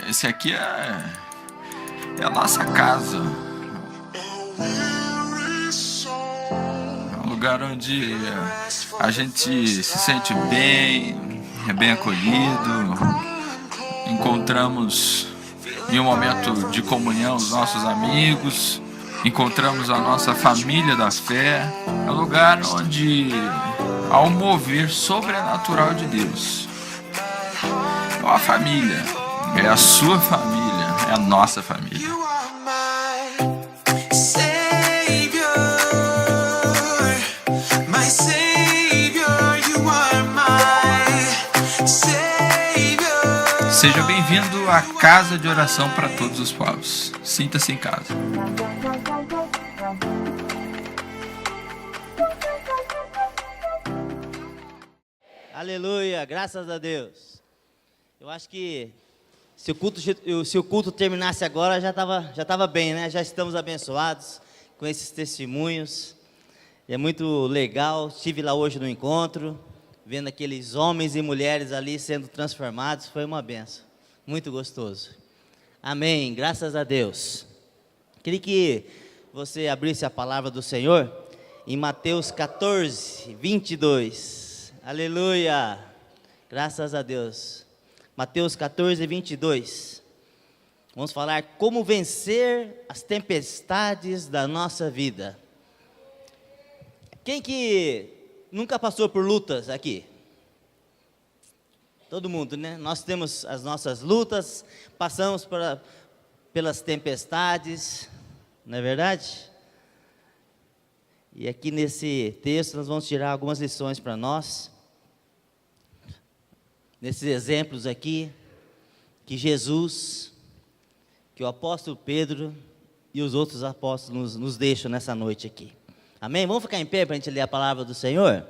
Esse aqui é a nossa casa. É um lugar onde a gente se sente bem, é bem acolhido. Encontramos em um momento de comunhão os nossos amigos, encontramos a nossa família da fé. É um lugar onde há um mover sobrenatural de Deus. É uma família, é a sua família, é a nossa família. Seja bem-vindo à casa de oração para todos os povos. Sinta-se em casa. Aleluia, graças a Deus. Eu acho que se o culto terminasse agora, já tava bem, né? Já estamos abençoados com esses testemunhos. E é muito legal. Estive lá hoje no encontro, vendo aqueles homens e mulheres ali sendo transformados. Foi uma benção, muito gostoso. Amém, graças a Deus. Queria que você abrisse a palavra do Senhor em Mateus 14, 22. Aleluia, graças a Deus. Mateus 14, 22. Vamos falar como vencer as tempestades da nossa vida. Quem que nunca passou por lutas aqui? Todo mundo, né? Nós temos as nossas lutas, passamos pelas tempestades, não é verdade? E aqui nesse texto nós vamos tirar algumas lições para nós. Nesses exemplos aqui, que Jesus, que o apóstolo Pedro e os outros apóstolos nos deixam nessa noite aqui. Amém? Vamos ficar em pé para a gente ler a palavra do Senhor?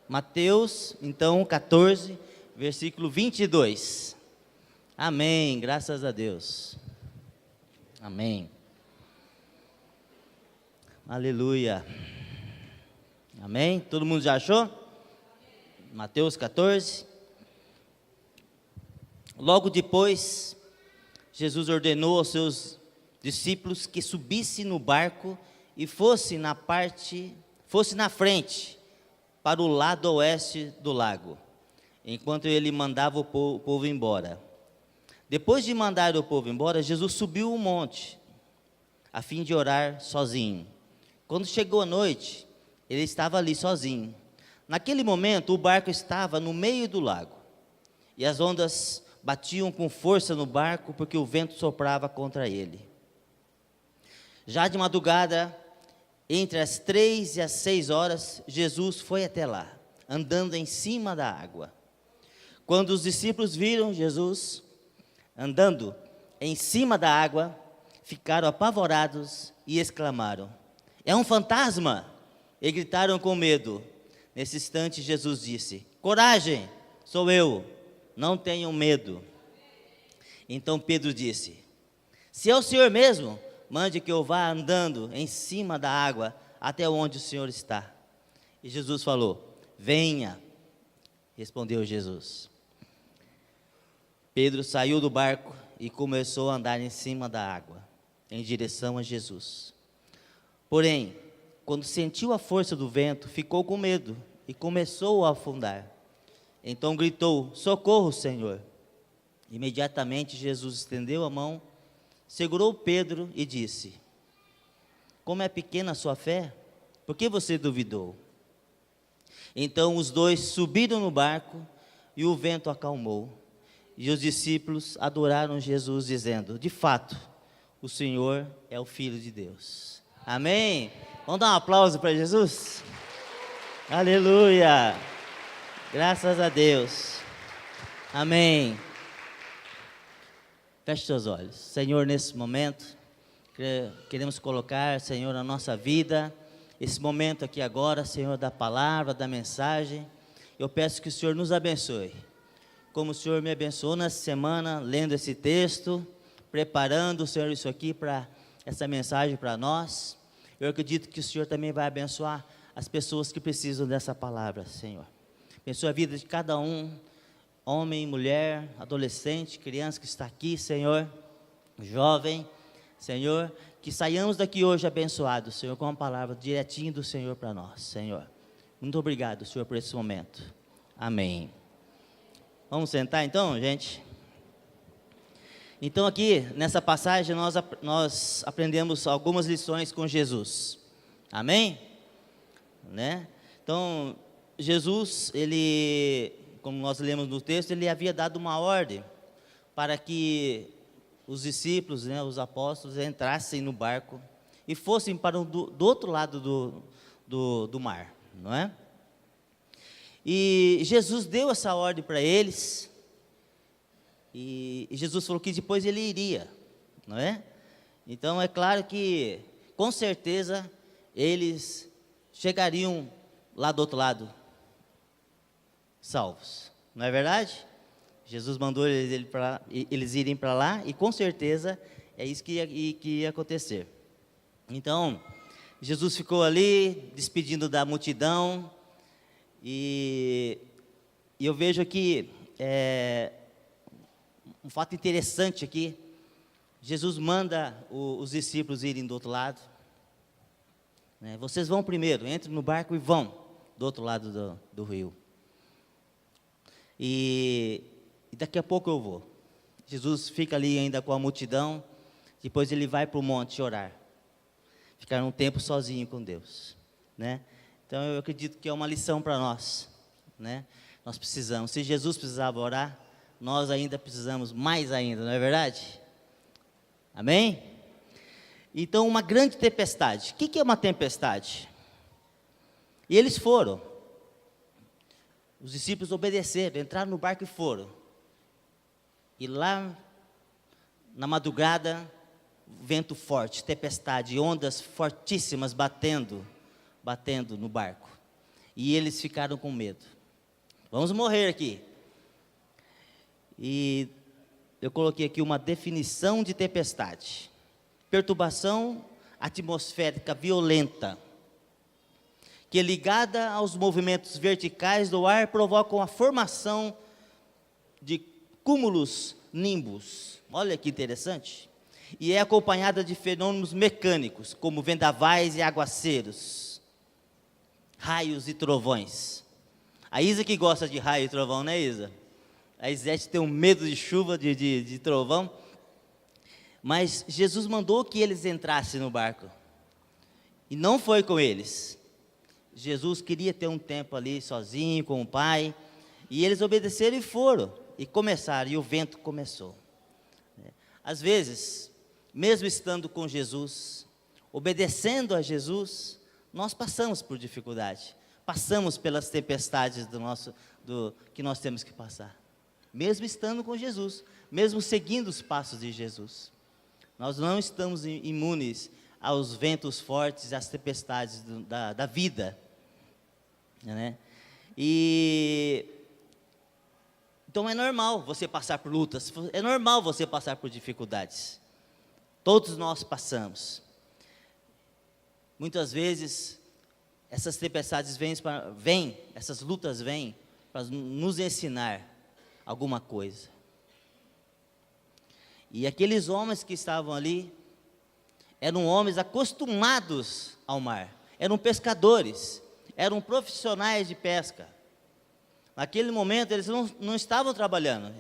Mateus, então, 14, versículo 22. Amém, graças a Deus. Amém. Aleluia. Amém? Todo mundo já achou? Mateus 14. Logo depois, Jesus ordenou aos seus discípulos que subisse no barco e fosse na frente, para o lado oeste do lago, enquanto ele mandava o povo embora. Depois de mandar o povo embora, Jesus subiu o monte, a fim de orar sozinho. Quando chegou a noite, ele estava ali sozinho. Naquele momento, o barco estava no meio do lago, e as ondas batiam com força no barco, porque o vento soprava contra ele. Já de madrugada, entre as 3 e as 6 horas, Jesus foi até lá, andando em cima da água. Quando os discípulos viram Jesus andando em cima da água, ficaram apavorados e exclamaram: "É um fantasma!" E gritaram com medo. Nesse instante, Jesus disse: "Coragem, sou eu, não tenham medo." Então Pedro disse: "Se é o Senhor mesmo, mande que eu vá andando em cima da água até onde o Senhor está." E Jesus falou: "Venha." Respondeu Jesus. Pedro saiu do barco e começou a andar em cima da água, em direção a Jesus. Porém, quando sentiu a força do vento, ficou com medo e começou a afundar. Então gritou: "Socorro, Senhor!" Imediatamente Jesus estendeu a mão, segurou Pedro e disse: "Como é pequena a sua fé, por que você duvidou?" Então os dois subiram no barco e o vento acalmou. E os discípulos adoraram Jesus, dizendo: "De fato, o Senhor é o Filho de Deus." Amém? Vamos dar um aplauso para Jesus? Aleluia! Graças a Deus. Amém. Feche seus olhos. Senhor, nesse momento, queremos colocar, Senhor, a nossa vida, esse momento aqui agora, Senhor, da palavra, da mensagem. Eu peço que o Senhor nos abençoe, como o Senhor me abençoou nessa semana, lendo esse texto, preparando, Senhor, isso aqui para essa mensagem para nós. Eu acredito que o Senhor também vai abençoar as pessoas que precisam dessa palavra, Senhor. Abençoa a vida de cada um, homem, mulher, adolescente, criança que está aqui, Senhor, jovem, Senhor, que saiamos daqui hoje abençoados, Senhor, com uma palavra direitinho do Senhor para nós, Senhor. Muito obrigado, Senhor, por esse momento. Amém. Vamos sentar então, gente? Então aqui, nessa passagem, nós aprendemos algumas lições com Jesus. Amém? Né? Então, Jesus, ele, como nós lemos no texto, ele havia dado uma ordem para que os discípulos, né, os apóstolos, entrassem no barco e fossem para do outro lado do mar, não é? E Jesus deu essa ordem para eles, e Jesus falou que depois ele iria, não é? Então é claro que, com certeza, eles chegariam lá do outro lado, salvos, não é verdade? Jesus mandou eles irem para lá, e com certeza é isso que ia acontecer. Então, Jesus ficou ali, despedindo da multidão, e eu vejo aqui um fato interessante aqui. Jesus manda os discípulos irem do outro lado, né? Vocês vão primeiro, entrem no barco e vão do outro lado do rio. E daqui a pouco eu vou. Jesus fica ali ainda com a multidão, depois ele vai para o monte orar, ficar um tempo sozinho com Deus, né? Então eu acredito que é uma lição para nós, né? Nós precisamos, se Jesus precisava orar, nós ainda precisamos mais ainda, não é verdade? Amém? Então, uma grande tempestade. O que é uma tempestade? E eles foram. Os discípulos obedeceram, entraram no barco e foram. E lá, na madrugada, vento forte, tempestade, ondas fortíssimas batendo no barco. E eles ficaram com medo. Vamos morrer aqui. E eu coloquei aqui uma definição de tempestade: perturbação atmosférica violenta, que ligada aos movimentos verticais do ar provocam a formação de cúmulos nimbus. Olha que interessante. E é acompanhada de fenômenos mecânicos, como vendavais e aguaceiros, raios e trovões. A Isa que gosta de raio e trovão, né, Isa? A Isete tem um medo de chuva, de trovão. Mas Jesus mandou que eles entrassem no barco. E não foi com eles. Jesus queria ter um tempo ali sozinho com o Pai. E eles obedeceram e foram. E começaram, e o vento começou. Às vezes, mesmo estando com Jesus, obedecendo a Jesus, nós passamos por dificuldade. Passamos pelas tempestades que nós temos que passar. Mesmo estando com Jesus, mesmo seguindo os passos de Jesus. Nós não estamos imunes aos ventos fortes, às tempestades da vida, né? Então é normal você passar por lutas, é normal você passar por dificuldades. Todos nós passamos. Muitas vezes essas tempestades essas lutas vêm para nos ensinar alguma coisa. E aqueles homens que estavam ali eram homens acostumados ao mar, eram pescadores, eram profissionais de pesca. Naquele momento eles não estavam trabalhando,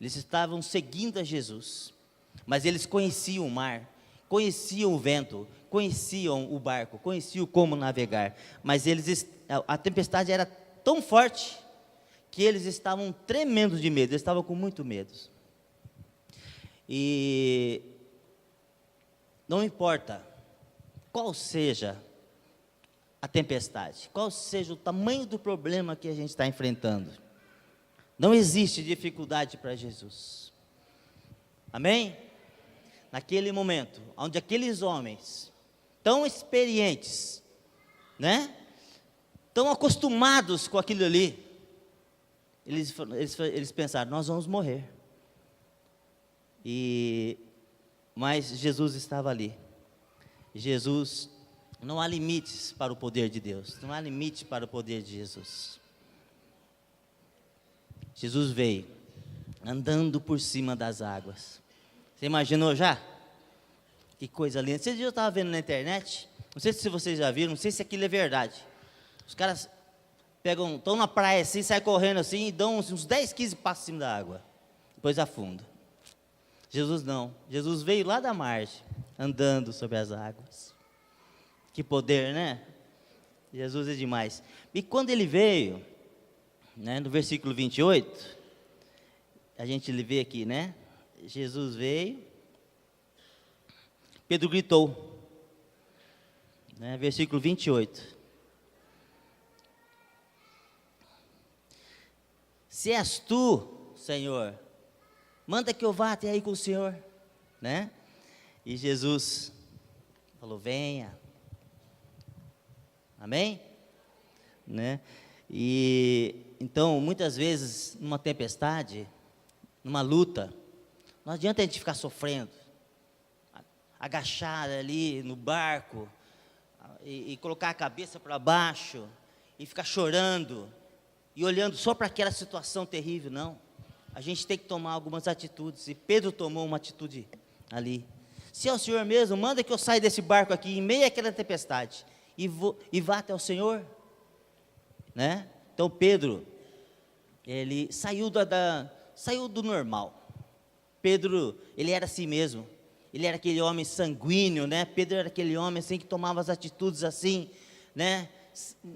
eles estavam seguindo a Jesus, mas eles conheciam o mar, conheciam o vento, conheciam o barco, conheciam como navegar, mas a tempestade era tão forte que eles estavam tremendo de medo, eles estavam com muito medo. E não importa qual seja a tempestade, qual seja o tamanho do problema que a gente está enfrentando, não existe dificuldade para Jesus. Amém? Naquele momento, onde aqueles homens tão experientes, né, tão acostumados com aquilo ali, eles pensaram: nós vamos morrer. Mas Jesus estava ali. Jesus, não há limites para o poder de Deus, não há limite para o poder de Jesus. Jesus veio andando por cima das águas. Você imaginou já? Que coisa linda. Esse dia eu estava vendo na internet, não sei se vocês já viram, não sei se aquilo é verdade. Os caras estão na praia assim, saem correndo assim e dão uns 10, 15 passos em cima da água. Depois afundam. Jesus não. Jesus veio lá da margem, andando sobre as águas. Que poder, né? Jesus é demais. E quando ele veio, né, no versículo 28, a gente vê aqui, né? Jesus veio, Pedro gritou, né, versículo 28. Se és tu, Senhor, manda que eu vá até aí com o Senhor, né? E Jesus falou, venha. Amém? Né? E então, muitas vezes, numa tempestade, numa luta, não adianta a gente ficar sofrendo, agachado ali no barco, e colocar a cabeça para baixo, e ficar chorando, e olhando só para aquela situação terrível, não. A gente tem que tomar algumas atitudes, e Pedro tomou uma atitude ali. Se é o Senhor mesmo, manda que eu saia desse barco aqui, em meio àquela tempestade, e vá até o Senhor, né? Então Pedro, ele saiu do normal. Pedro, ele era assim mesmo, ele era aquele homem sanguíneo, né? Pedro era aquele homem assim que tomava as atitudes assim, né?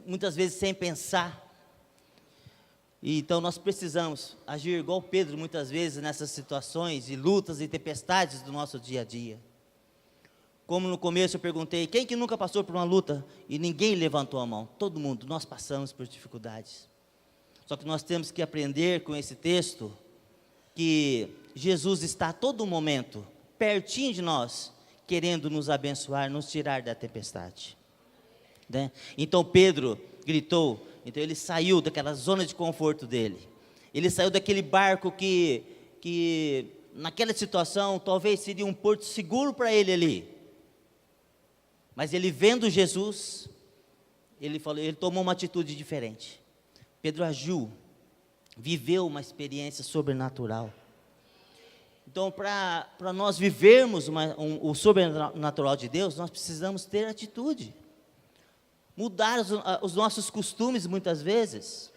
Muitas vezes sem pensar. E então nós precisamos agir igual Pedro muitas vezes nessas situações e lutas e tempestades do nosso dia a dia. Como no começo eu perguntei, quem que nunca passou por uma luta? E ninguém levantou a mão. Todo mundo, nós passamos por dificuldades. Só que nós temos que aprender com esse texto que Jesus está a todo momento pertinho de nós, querendo nos abençoar, nos tirar da tempestade, né? Então Pedro gritou, então ele saiu daquela zona de conforto dele. Ele saiu daquele barco que naquela situação talvez seria um porto seguro para ele ali. Mas ele vendo Jesus, ele tomou uma atitude diferente. Pedro agiu, viveu uma experiência sobrenatural. Então, para nós vivermos o sobrenatural de Deus, nós precisamos ter atitude. Mudar os nossos costumes muitas vezes.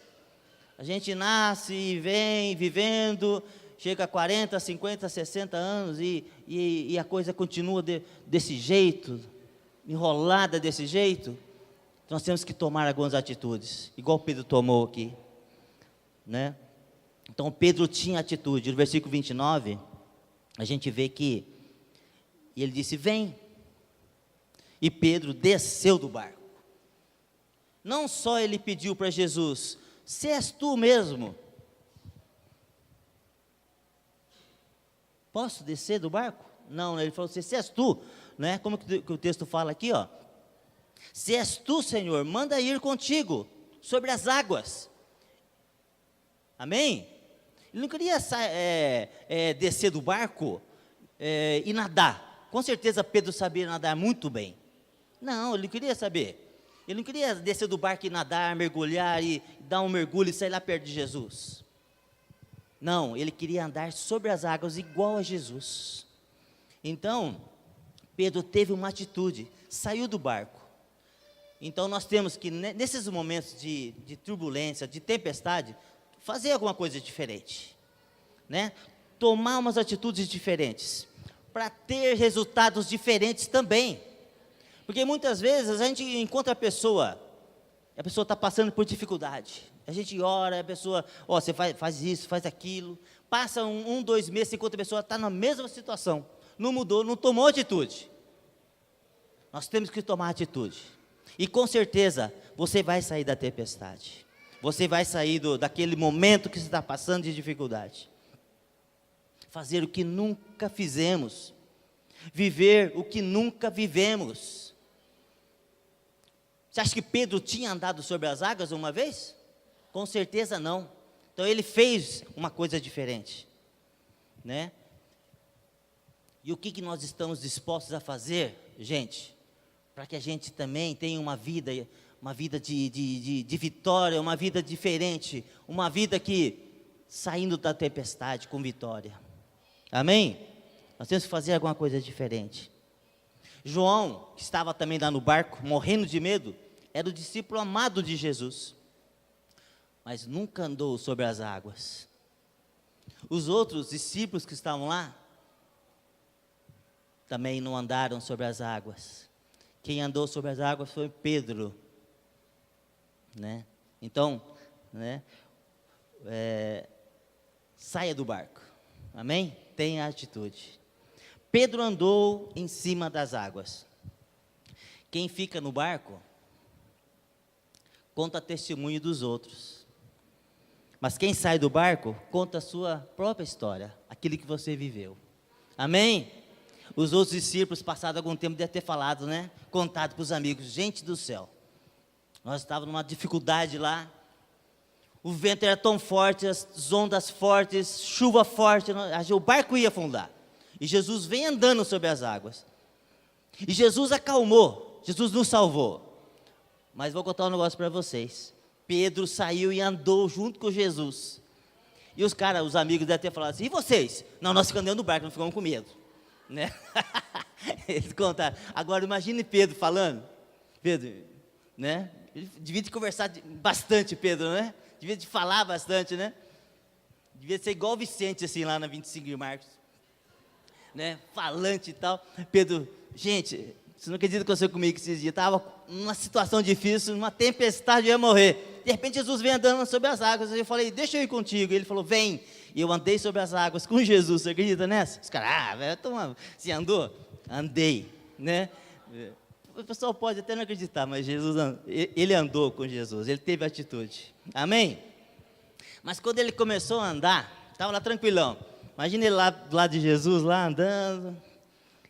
A gente nasce e vem vivendo, chega a 40, 50, 60 anos e a coisa continua desse jeito, enrolada desse jeito. Nós temos que tomar algumas atitudes, igual Pedro tomou aqui, né? Então Pedro tinha atitude. No versículo 29, a gente vê que ele disse, vem. E Pedro desceu do barco. Não só ele pediu para Jesus, se és tu mesmo, posso descer do barco? Não, ele falou assim, se és tu, né? Como que o texto fala aqui, ó. Se és tu, Senhor, manda ir contigo sobre as águas. Amém? Ele não queria descer do barco e nadar. Com certeza Pedro sabia nadar muito bem. Não, ele não queria saber. Ele não queria descer do barco e nadar, mergulhar e dar um mergulho e sair lá perto de Jesus. Não, ele queria andar sobre as águas igual a Jesus. Então, Pedro teve uma atitude, saiu do barco. Então nós temos que, nesses momentos de turbulência, de tempestade, fazer alguma coisa diferente, né? Tomar umas atitudes diferentes, para ter resultados diferentes também. Porque muitas vezes a gente encontra a pessoa está passando por dificuldade. A gente ora, a pessoa, você faz isso, faz aquilo. Passa 2 meses, enquanto a pessoa está na mesma situação. Não mudou, não tomou atitude. Nós temos que tomar atitude. E com certeza, você vai sair da tempestade. Você vai sair daquele momento que você está passando de dificuldade. Fazer o que nunca fizemos. Viver o que nunca vivemos. Você acha que Pedro tinha andado sobre as águas uma vez? Com certeza não. Então ele fez uma coisa diferente, né? E o que nós estamos dispostos a fazer, gente, para que a gente também tenha uma vida de vitória, uma vida diferente, uma vida que saindo da tempestade com vitória. Amém? Nós temos que fazer alguma coisa diferente. João, que estava também lá no barco, morrendo de medo, era o discípulo amado de Jesus, mas nunca andou sobre as águas. Os outros discípulos que estavam lá, também não andaram sobre as águas. Quem andou sobre as águas foi Pedro, né? Então, né, saia do barco, amém? Tenha atitude. Pedro andou em cima das águas. Quem fica no barco, conta testemunho dos outros. Mas quem sai do barco, conta a sua própria história, aquilo que você viveu. Amém? Os outros discípulos, passado algum tempo, devem ter falado, né? Contado para os amigos, gente do céu, nós estávamos numa dificuldade lá, o vento era tão forte, as ondas fortes, chuva forte, o barco ia afundar. E Jesus vem andando sobre as águas. E Jesus acalmou, Jesus nos salvou. Mas vou contar um negócio para vocês. Pedro saiu e andou junto com Jesus. E os caras, os amigos devem ter falado assim, e vocês? Não, nós ficamos dentro do barco, não ficamos com medo. Né? Eles contaram. Agora imagine Pedro falando. Pedro, né? Ele devia de conversar bastante, Pedro, né? Devia de falar bastante, né? Devia ser igual o Vicente, assim, lá na 25 de Marcos. Né? Falante e tal. Pedro, gente, você não acredita que aconteceu comigo esses dias? Estava numa situação difícil, numa tempestade, eu ia morrer. De repente Jesus vem andando sobre as águas. Eu falei, deixa eu ir contigo. Ele falou, vem. E eu andei sobre as águas com Jesus. Você acredita nessa? Os caras, velho, você andou? Andei, né? O pessoal pode até não acreditar, mas Jesus, ele andou com Jesus, ele teve atitude. Amém? Mas quando ele começou a andar, estava lá tranquilão. Imagina ele lá do lado de Jesus, lá andando,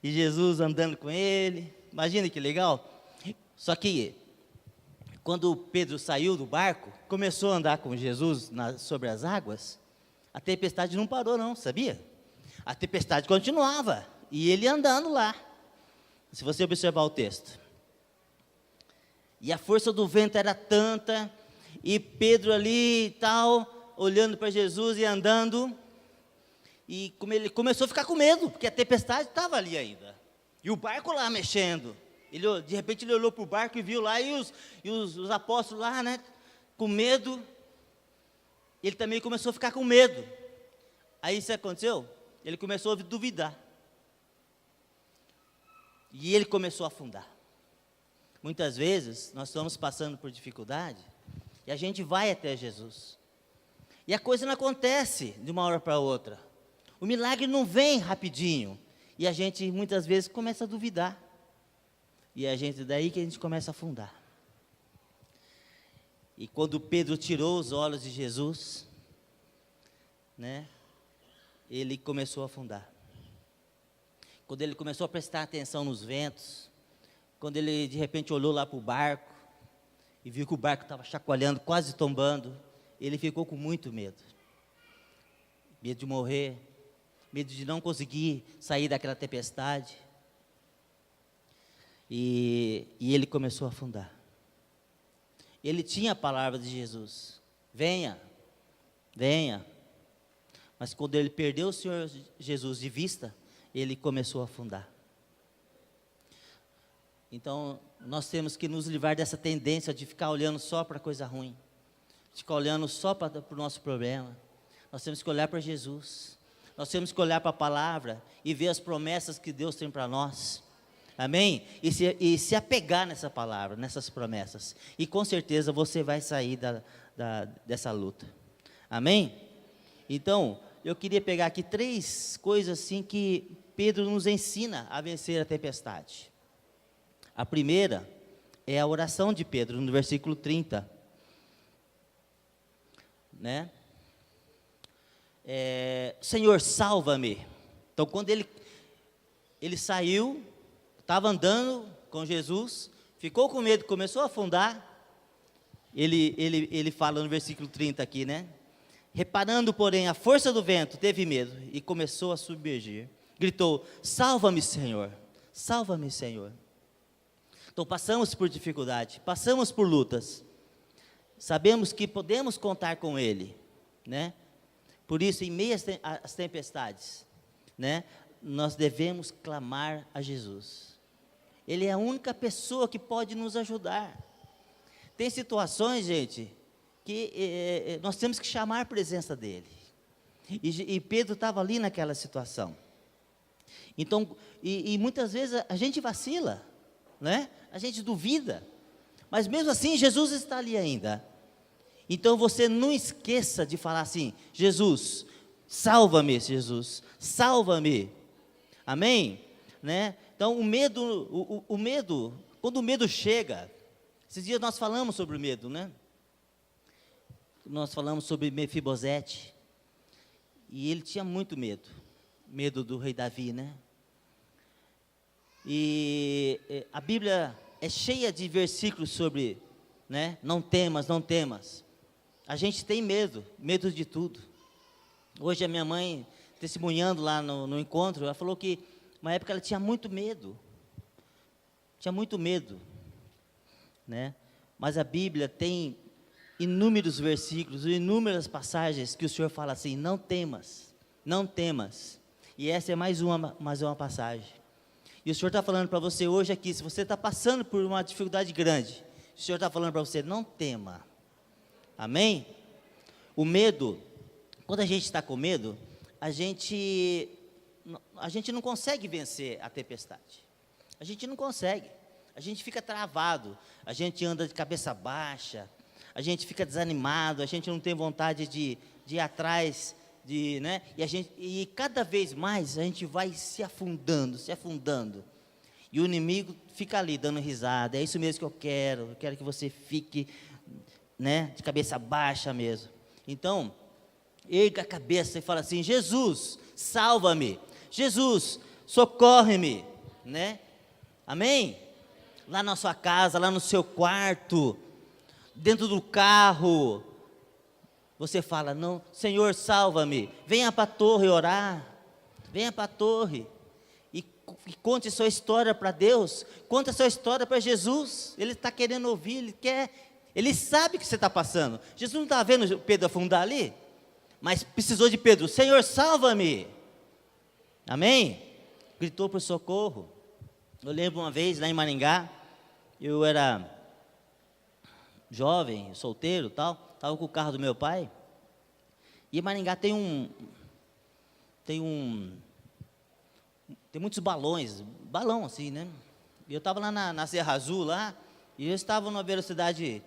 e Jesus andando com ele. Imagina que legal. Só que, quando Pedro saiu do barco, começou a andar com Jesus sobre as águas, a tempestade não parou não, sabia? A tempestade continuava, e ele andando lá. Se você observar o texto. E a força do vento era tanta, e Pedro ali e tal, olhando para Jesus e andando, e ele começou a ficar com medo, porque a tempestade estava ali ainda. E o barco lá mexendo. De repente ele olhou para o barco e viu lá, e os apóstolos lá, né, com medo. Ele também começou a ficar com medo. Aí isso aconteceu? Ele começou a duvidar. E ele começou a afundar. Muitas vezes, nós estamos passando por dificuldade, e a gente vai até Jesus. E a coisa não acontece de uma hora para outra. O milagre não vem rapidinho. E a gente, muitas vezes, começa a duvidar. E daí que a gente começa a afundar. E quando Pedro tirou os olhos de Jesus, né, ele começou a afundar. Quando ele começou a prestar atenção nos ventos, quando ele de repente olhou lá para o barco, e viu que o barco estava chacoalhando, quase tombando, ele ficou com muito medo. Medo de morrer, medo de não conseguir sair daquela tempestade. E ele começou a afundar. Ele tinha a palavra de Jesus, venha, venha. Mas quando ele perdeu o Senhor Jesus de vista, ele começou a afundar. Então, nós temos que nos livrar dessa tendência de ficar olhando só para coisa ruim, de ficar olhando só para o nosso problema. Nós temos que olhar para Jesus, nós temos que olhar para a palavra e ver as promessas que Deus tem para nós. Amém? E se apegar nessa palavra, nessas promessas. E com certeza você vai sair dessa luta. Amém? Então, eu queria pegar aqui 3 coisas assim que Pedro nos ensina a vencer a tempestade. A primeira é a oração de Pedro, no versículo 30. Né? Senhor, salva-me. Então, quando ele saiu, estava andando com Jesus, ficou com medo, começou a afundar. Ele fala no versículo 30 aqui, né? Reparando, porém, a força do vento, teve medo e começou a submergir. Gritou, salva-me, Senhor, salva-me, Senhor. Então, passamos por dificuldade, passamos por lutas. Sabemos que podemos contar com Ele, né? Por isso, em meio às tempestades, né, nós devemos clamar a Jesus. Ele é a única pessoa que pode nos ajudar. Tem situações, gente, que nós temos que chamar a presença dele. E Pedro estava ali naquela situação. Então, e muitas vezes a gente vacila, né? A gente duvida. Mas mesmo assim, Jesus está ali ainda. Então você não esqueça de falar assim: Jesus, salva-me, Jesus, salva-me. Amém? Né? Então o medo, quando o medo chega, esses dias nós falamos sobre o medo, né? Nós falamos sobre Mefibosete, e ele tinha muito medo do rei Davi, né? E a Bíblia é cheia de versículos sobre, né? Não temas, não temas. A gente tem medo de tudo. Hoje a minha mãe, testemunhando lá no encontro, ela falou que uma época ela tinha muito medo, né? Mas a Bíblia tem inúmeros versículos, inúmeras passagens que o Senhor fala assim: não temas, não temas. E essa é mais uma passagem. E o Senhor está falando para você hoje aqui, se você está passando por uma dificuldade grande, o Senhor está falando para você: não tema. Amém? O medo, quando a gente está com medo, a gente não consegue vencer a tempestade. A gente não consegue. A gente fica travado, a gente anda de cabeça baixa, a gente fica desanimado, a gente não tem vontade de ir atrás, né? E cada vez mais a gente vai se afundando. E o inimigo fica ali dando risada: é isso mesmo que eu quero que você fique, né, de cabeça baixa mesmo. Então, erga a cabeça e fala assim: Jesus, salva-me. Jesus, socorre-me, né? Amém? Lá na sua casa, lá no seu quarto, dentro do carro, você fala: não, Senhor, salva-me. Venha para a torre orar, venha para a torre e conte sua história para Deus, conte a sua história para Jesus. Ele está querendo ouvir, ele sabe que você está passando. Jesus não está vendo Pedro afundar ali, mas precisou de Pedro: Senhor, salva-me. Amém? Gritou por socorro. Eu lembro uma vez lá em Maringá, eu era jovem, solteiro, estava com o carro do meu pai. E em Maringá tem muitos balão assim, né? E eu estava lá na Serra Azul lá, e eu estava numa velocidade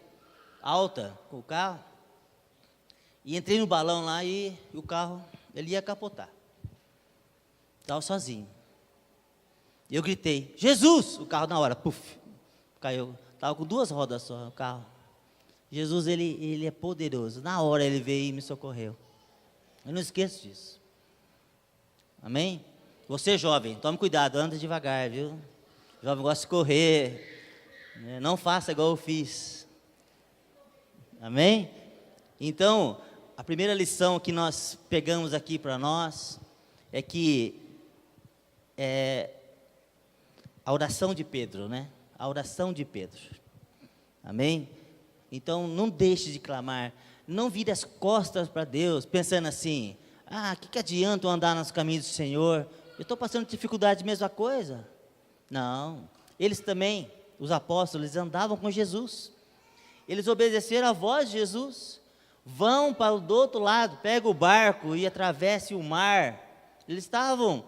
alta com o carro, e entrei no balão lá, e o carro, ele ia capotar. Estava sozinho. E eu gritei: Jesus! O carro na hora, puf, caiu. Estava com 2 rodas só o carro. Jesus, ele é poderoso. Na hora ele veio e me socorreu. Eu não esqueço disso. Amém? Você jovem, tome cuidado, anda devagar, viu? Jovem gosta de correr, né? Não faça igual eu fiz. Amém? Então, a primeira lição que nós pegamos aqui para nós é que a oração de Pedro, né? A oração de Pedro. Amém? Então, não deixe de clamar. Não vire as costas para Deus, pensando assim: o que adianta eu andar nos caminhos do Senhor? Eu estou passando dificuldade, mesma coisa. Não. Eles também, os apóstolos, eles andavam com Jesus. Eles obedeceram a voz de Jesus. Vão para o do outro lado, pega o barco e atravesse o mar. Eles estavam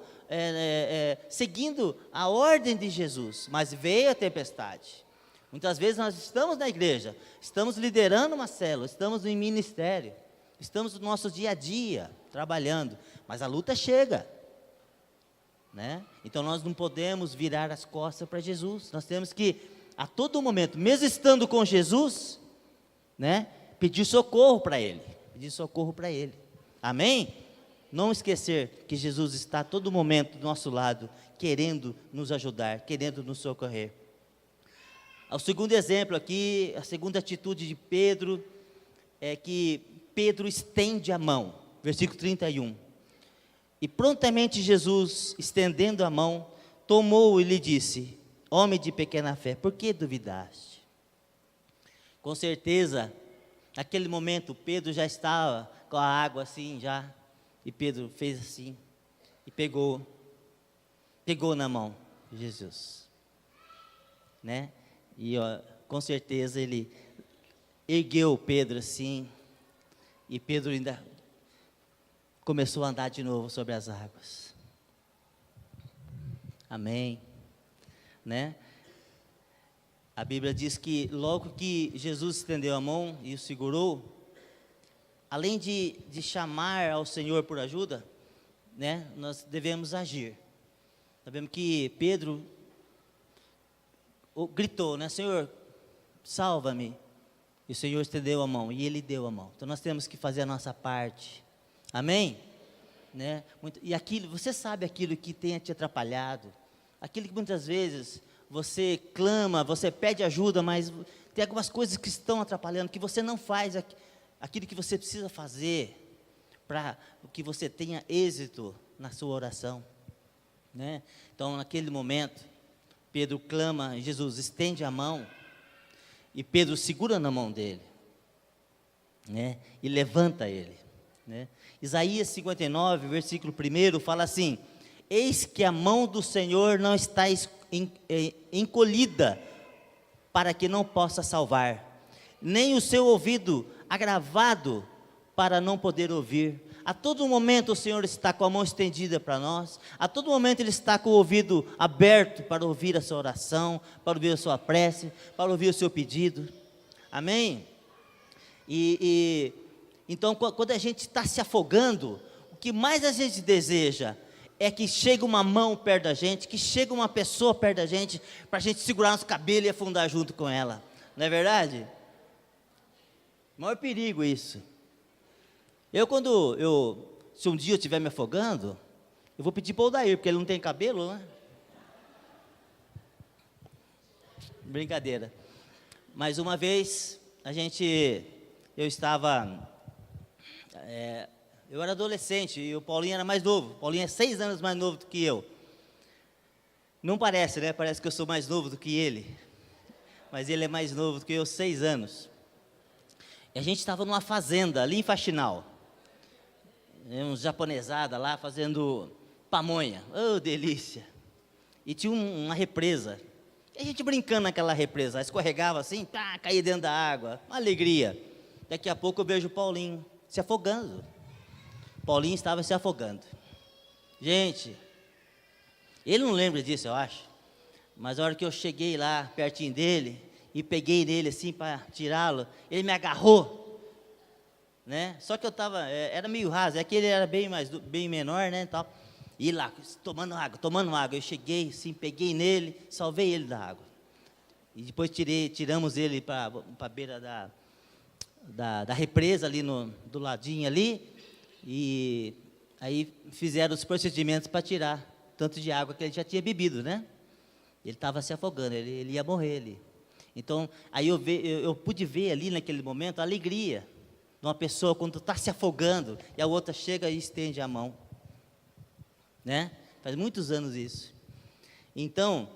seguindo a ordem de Jesus, mas veio a tempestade. Muitas vezes nós estamos na igreja, estamos liderando uma célula, estamos em ministério, estamos no nosso dia a dia, trabalhando, mas a luta chega, né? Então nós não podemos virar as costas para Jesus, nós temos que, a todo momento, mesmo estando com Jesus, né, pedir socorro para Ele, amém? Não esquecer que Jesus está a todo momento do nosso lado, querendo nos ajudar, querendo nos socorrer. O segundo exemplo aqui, a segunda atitude de Pedro, é que Pedro estende a mão, versículo 31. E prontamente Jesus, estendendo a mão, tomou e lhe disse: homem de pequena fé, por que duvidaste? Com certeza, Naquele momento, Pedro já estava com a água assim já, e Pedro fez assim, e pegou na mão de Jesus, né? E ó, com certeza ele ergueu Pedro assim, e Pedro ainda começou a andar de novo sobre as águas. Amém, né? A Bíblia diz que logo que Jesus estendeu a mão e o segurou, além de chamar ao Senhor por ajuda, né, nós devemos agir. Sabemos que Pedro gritou, né, Senhor, salva-me. E o Senhor estendeu a mão e Ele deu a mão. Então nós temos que fazer a nossa parte. Amém? Né? E aquilo, você sabe aquilo que tenha te atrapalhado, aquilo que muitas vezes você clama, você pede ajuda, mas tem algumas coisas que estão atrapalhando, que você não faz aquilo que você precisa fazer para que você tenha êxito na sua oração, né? Então, naquele momento, Pedro clama, Jesus estende a mão, e Pedro segura na mão dele, né? E levanta ele, né? Isaías 59, versículo 1, fala assim: eis que a mão do Senhor não está encolhida para que não possa salvar, nem o seu ouvido agravado para não poder ouvir. A todo momento o Senhor está com a mão estendida para nós, a todo momento Ele está com o ouvido aberto para ouvir a sua oração, para ouvir a sua prece, para ouvir o seu pedido. Amém? Então, quando a gente está se afogando, o que mais a gente deseja é que chegue uma mão perto da gente, que chegue uma pessoa perto da gente, para a gente segurar nosso cabelo e afundar junto com ela. Não é verdade? O maior perigo isso. Se um dia eu estiver me afogando, eu vou pedir para o Odair, porque ele não tem cabelo, né? Brincadeira. Mas uma vez, eu era adolescente e o Paulinho era mais novo. O Paulinho é 6 anos mais novo do que eu. Não parece, né? Parece que eu sou mais novo do que ele. Mas ele é mais novo do que eu, 6 anos. E a gente estava numa fazenda, ali em Faxinal. Uns japonesadas lá fazendo pamonha. Oh, delícia. E tinha uma represa. E a gente brincando naquela represa. Escorregava assim, caía dentro da água. Uma alegria. Daqui a pouco eu vejo o Paulinho se afogando. Paulinho estava se afogando. Gente, ele não lembra disso, eu acho. Mas a hora que eu cheguei lá, pertinho dele, e peguei nele assim para tirá-lo, ele me agarrou, né? Só que eu era meio raso, é que ele era bem menor, né, e tal. E lá, tomando água, eu cheguei assim, peguei nele, salvei ele da água. E depois tiramos ele para a beira da represa ali do ladinho ali, e aí fizeram os procedimentos para tirar tanto de água que ele já tinha bebido, né? Ele estava se afogando, ele ia morrer ali. Então, aí eu pude ver ali naquele momento a alegria de uma pessoa quando está se afogando e a outra chega e estende a mão, né? Faz muitos anos isso. Então,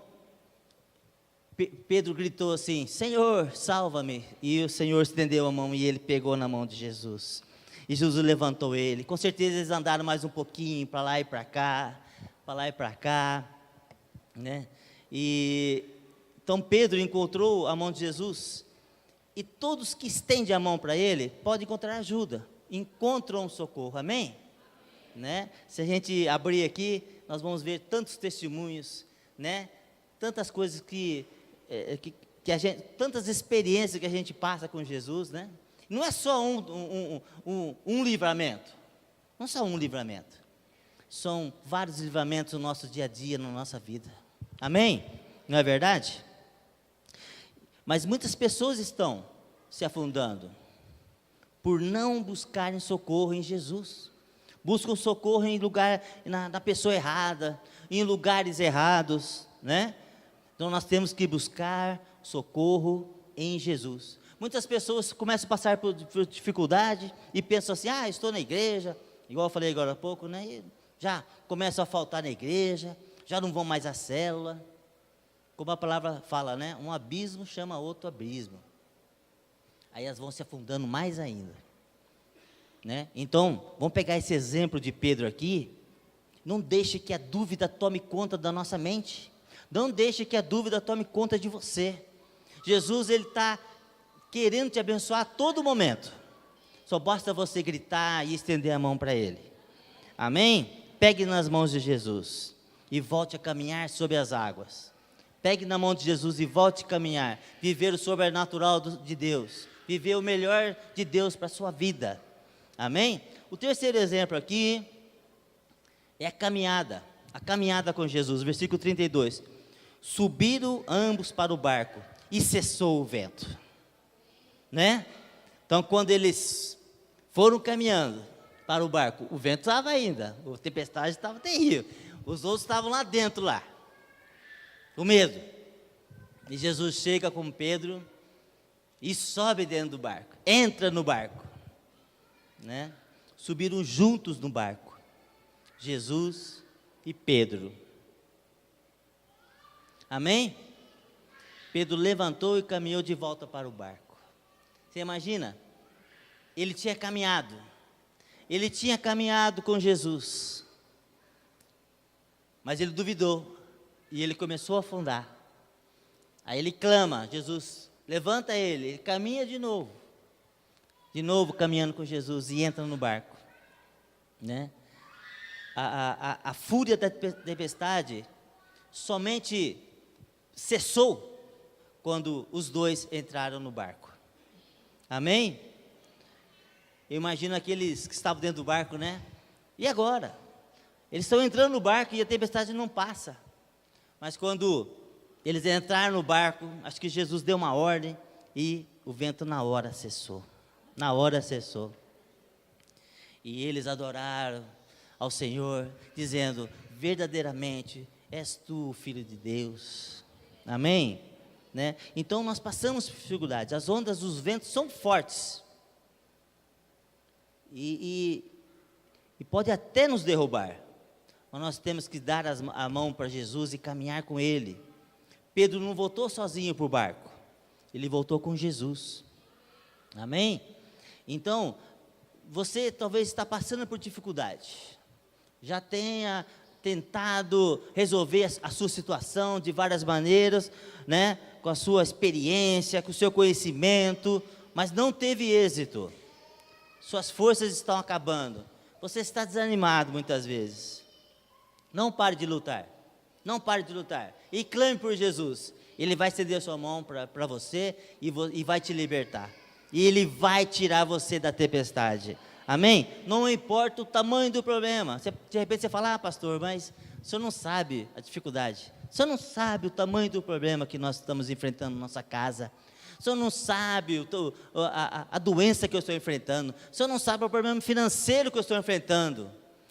Pedro gritou assim: Senhor, salva-me. E o Senhor estendeu a mão e ele pegou na mão de Jesus. E Jesus levantou ele. Com certeza eles andaram mais um pouquinho, para lá e para cá, né? E então Pedro encontrou a mão de Jesus. E todos que estendem a mão para ele podem encontrar ajuda, encontram socorro. Amém? Né? Se a gente abrir aqui, nós vamos ver tantos testemunhos, né? Tantas coisas que tantas experiências que a gente passa com Jesus, né? Não é só um livramento, não é só um livramento, são vários livramentos no nosso dia a dia, na nossa vida. Amém? Não é verdade? Mas muitas pessoas estão se afundando por não buscarem socorro em Jesus. Buscam socorro na pessoa errada, em lugares errados, né? Então nós temos que buscar socorro em Jesus. Muitas pessoas começam a passar por dificuldade e pensam assim: estou na igreja, igual eu falei agora há pouco, né? E já começam a faltar na igreja, já não vão mais à célula. Como a palavra fala, né? Um abismo chama outro abismo. aí elas vão se afundando mais ainda, né? Então, vamos pegar esse exemplo de Pedro aqui. Não deixe que a dúvida tome conta da nossa mente. Não deixe que a dúvida tome conta de você. Jesus, Ele está querendo te abençoar a todo momento. Só basta você gritar e estender a mão para Ele. Amém? Pegue nas mãos de Jesus e volte a caminhar sobre as águas. Pegue na mão de Jesus e volte a caminhar. Viver o sobrenatural de Deus. Viver o melhor de Deus para a sua vida. Amém? O terceiro exemplo aqui é a caminhada com Jesus, versículo 32. Subiram ambos para o barco e cessou o vento, né? Então, quando eles foram caminhando para o barco, o vento estava ainda, a tempestade estava terrível, os outros estavam lá dentro, lá, com medo. E Jesus chega com Pedro e sobe dentro do barco, entra no barco, né? Subiram juntos no barco, Jesus e Pedro. Amém? Pedro levantou e caminhou de volta para o barco. Você imagina? Ele tinha caminhado com Jesus, mas ele duvidou, e ele começou a afundar. Aí ele clama, Jesus, levanta ele caminha de novo caminhando com Jesus, e entra no barco, né? A fúria da tempestade somente cessou quando os dois entraram no barco. Amém? Eu imagino aqueles que estavam dentro do barco, né? E agora? Eles estão entrando no barco e a tempestade não passa. Mas quando eles entraram no barco, acho que Jesus deu uma ordem e o vento na hora cessou. E eles adoraram ao Senhor, dizendo: verdadeiramente és tu o Filho de Deus. Amém? Né? Então nós passamos por dificuldades, as ondas dos ventos são fortes, e pode até nos derrubar, mas nós temos que dar a mão para Jesus e caminhar com Ele. Pedro não voltou sozinho para o barco, ele voltou com Jesus. Amém? Então, você talvez está passando por dificuldade, já tenha tentado resolver a sua situação de várias maneiras, né? Com a sua experiência, com o seu conhecimento, mas não teve êxito. Suas forças estão acabando. Você está desanimado muitas vezes. Não pare de lutar. E clame por Jesus. Ele vai estender a sua mão para você e vai te libertar. E Ele vai tirar você da tempestade. Amém? Não importa o tamanho do problema. De repente você fala: pastor, mas o senhor não sabe a dificuldade. O senhor não sabe o tamanho do problema que nós estamos enfrentando na nossa casa. O senhor não sabe a doença que eu estou enfrentando. O senhor não sabe o problema financeiro que eu estou enfrentando.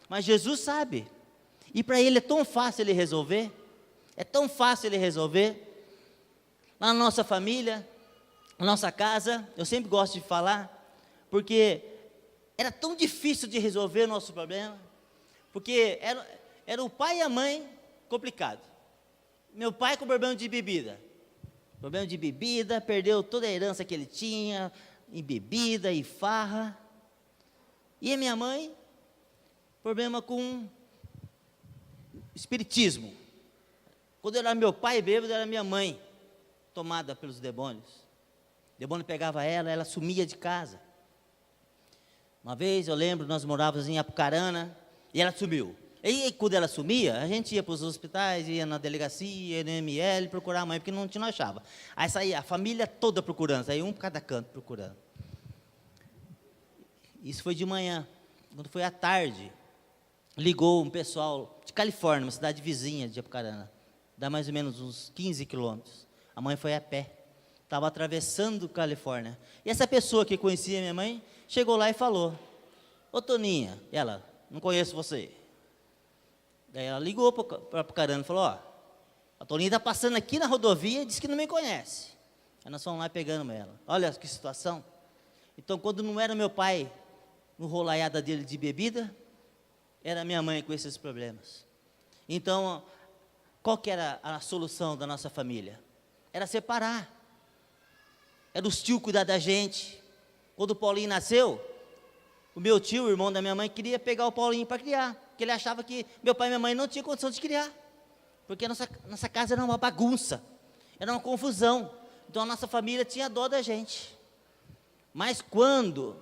Mas Jesus sabe. E para Ele é tão fácil Ele resolver. Lá na nossa família, na nossa casa, eu sempre gosto de falar, porque era tão difícil de resolver o nosso problema, porque era o pai e a mãe complicado. Meu pai com problema de bebida, perdeu toda a herança que ele tinha em bebida e farra. E a minha mãe, problema com espiritismo. Quando era meu pai bêbado, era minha mãe tomada pelos demônios. O demônio pegava ela sumia de casa. Uma vez eu lembro, nós morávamos em Apucarana e ela sumiu. E quando ela sumia, a gente ia para os hospitais, ia na delegacia, ia no ML procurar a mãe, porque não achava. Aí saía a família toda procurando, saía um por cada canto procurando. Isso foi de manhã. Quando foi à tarde, ligou um pessoal de Califórnia, uma cidade vizinha de Apucarana, dá mais ou menos uns 15 quilômetros. A mãe foi a pé, estava atravessando Califórnia. E essa pessoa que conhecia minha mãe, chegou lá e falou: ô Toninha, e ela: não conheço você. Daí ela ligou para Apucarana e falou: ó, a Toninha está passando aqui na rodovia e disse que não me conhece. Aí nós fomos lá pegando ela. Olha que situação. Então, quando não era meu pai no rolaiada dele de bebida, era minha mãe com esses problemas. Então, qual que era a solução da nossa família? Era separar. Era os tios cuidar da gente. Quando o Paulinho nasceu, o meu tio, o irmão da minha mãe, queria pegar o Paulinho para criar, porque ele achava que meu pai e minha mãe não tinham condição de criar, porque a nossa casa era uma bagunça, era uma confusão. Então a nossa família tinha dó da gente. Mas quando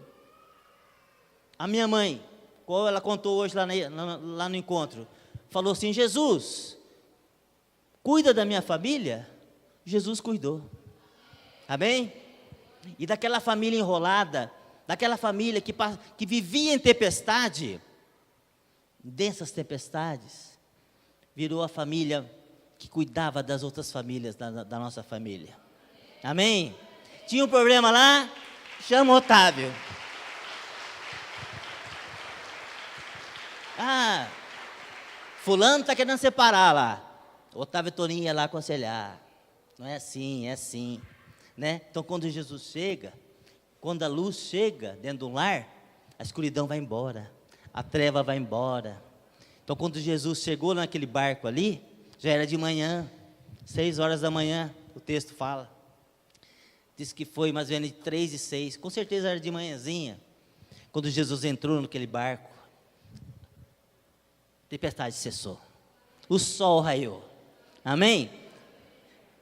a minha mãe, qual ela contou hoje lá no encontro, falou assim: Jesus, cuida da minha família. Jesus cuidou. Amém? E daquela família enrolada, daquela família que vivia em tempestade, dessas tempestades, virou a família que cuidava das outras famílias, da nossa família. Amém? Tinha um problema lá? Chama o Otávio. Fulano está querendo separar lá. Otávio e Toninho ia lá aconselhar. Não é assim, é assim. Né? Então, quando Jesus chega, quando a luz chega dentro do lar, a escuridão vai embora, a treva vai embora. Então, quando Jesus chegou naquele barco ali, já era de manhã, 6 horas da manhã, o texto fala. Diz que foi mais ou menos de 3 e 6, com certeza era de manhãzinha, quando Jesus entrou naquele barco, a tempestade cessou, o sol raiou, amém?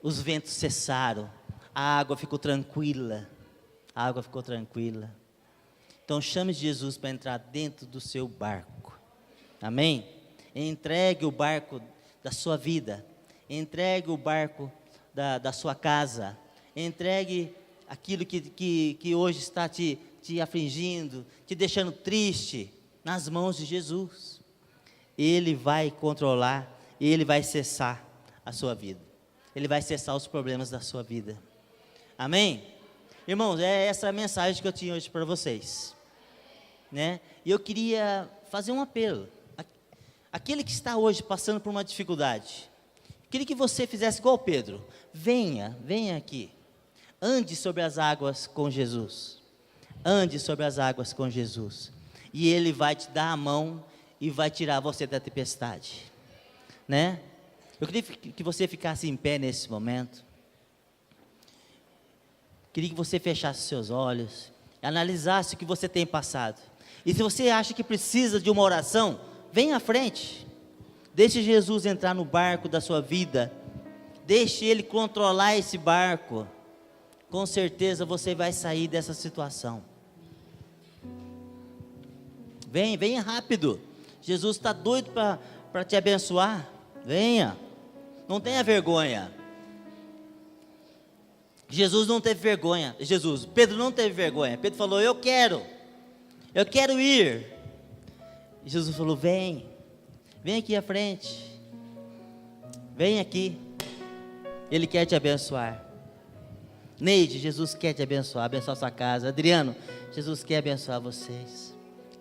Os ventos cessaram, a água ficou tranquila, Então chame Jesus para entrar dentro do seu barco, amém? Entregue o barco da sua vida, entregue o barco da sua casa, entregue aquilo que hoje está te afligindo, te deixando triste, nas mãos de Jesus. Ele vai controlar, Ele vai cessar a sua vida, Ele vai cessar os problemas da sua vida, amém? Irmãos, é essa a mensagem que eu tinha hoje para vocês, né? E eu queria fazer um apelo, aquele que está hoje passando por uma dificuldade, queria que você fizesse igual Pedro, venha aqui, ande sobre as águas com Jesus, e Ele vai te dar a mão, e vai tirar você da tempestade, né? Eu queria que você ficasse em pé nesse momento, queria que você fechasse seus olhos, analisasse o que você tem passado, e se você acha que precisa de uma oração, vem à frente, deixe Jesus entrar no barco da sua vida, deixe Ele controlar esse barco, com certeza você vai sair dessa situação. Venha rápido, Jesus está doido para te abençoar, venha, não tenha vergonha. Jesus não teve vergonha, Pedro não teve vergonha, Pedro falou, eu quero ir, e Jesus falou, vem aqui à frente, vem aqui, Ele quer te abençoar. Neide, Jesus quer te abençoar sua casa. Adriano, Jesus quer abençoar vocês,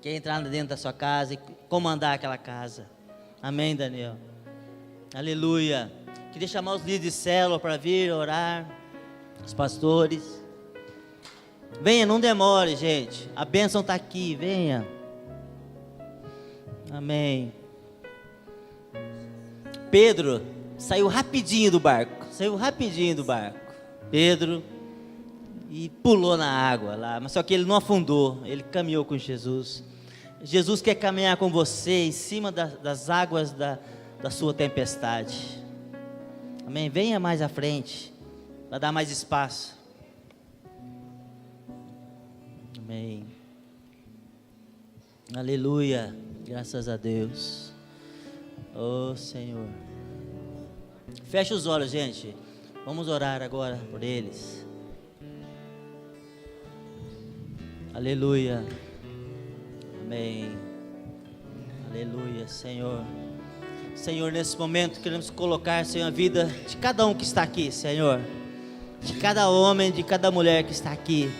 quer entrar dentro da sua casa e comandar aquela casa, amém, Daniel? Aleluia. Queria chamar os líderes de célula para vir orar, os pastores, venha, não demore, gente, a bênção está aqui, venha, amém. Pedro saiu rapidinho do barco, Pedro, e pulou na água lá, mas só que ele não afundou, ele caminhou com Jesus. Jesus quer caminhar com você em cima das águas da sua tempestade, amém? Venha mais à frente, para dar mais espaço, amém, aleluia, graças a Deus, oh Senhor. Fecha os olhos, gente, vamos orar agora por eles, aleluia, amém, aleluia, Senhor, nesse momento queremos colocar, Senhor, a vida de cada um que está aqui, Senhor, de cada homem, de cada mulher que está aqui.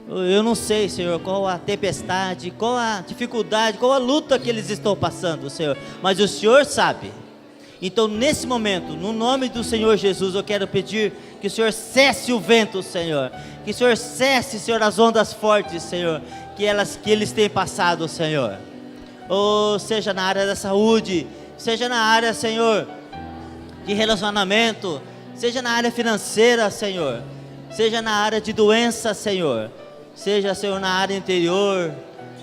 Eu não sei, Senhor, qual a tempestade, qual a dificuldade, qual a luta que eles estão passando, Senhor, mas o Senhor sabe. Então, nesse momento, no nome do Senhor Jesus, eu quero pedir que o Senhor cesse o vento, Senhor, que o Senhor cesse, Senhor, as ondas fortes, Senhor, que eles têm passado, Senhor, ou seja na área da saúde, seja na área, Senhor, de relacionamento, seja na área financeira, Senhor, seja na área de doença, Senhor, seja, Senhor, na área interior,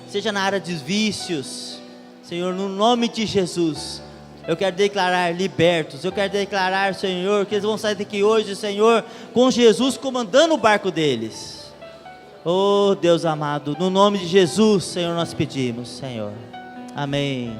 seja na área de vícios, Senhor, no nome de Jesus, eu quero declarar libertos, eu quero declarar, Senhor, que eles vão sair daqui hoje, Senhor, com Jesus comandando o barco deles. Oh Deus amado, no nome de Jesus, Senhor, nós pedimos, Senhor, amém.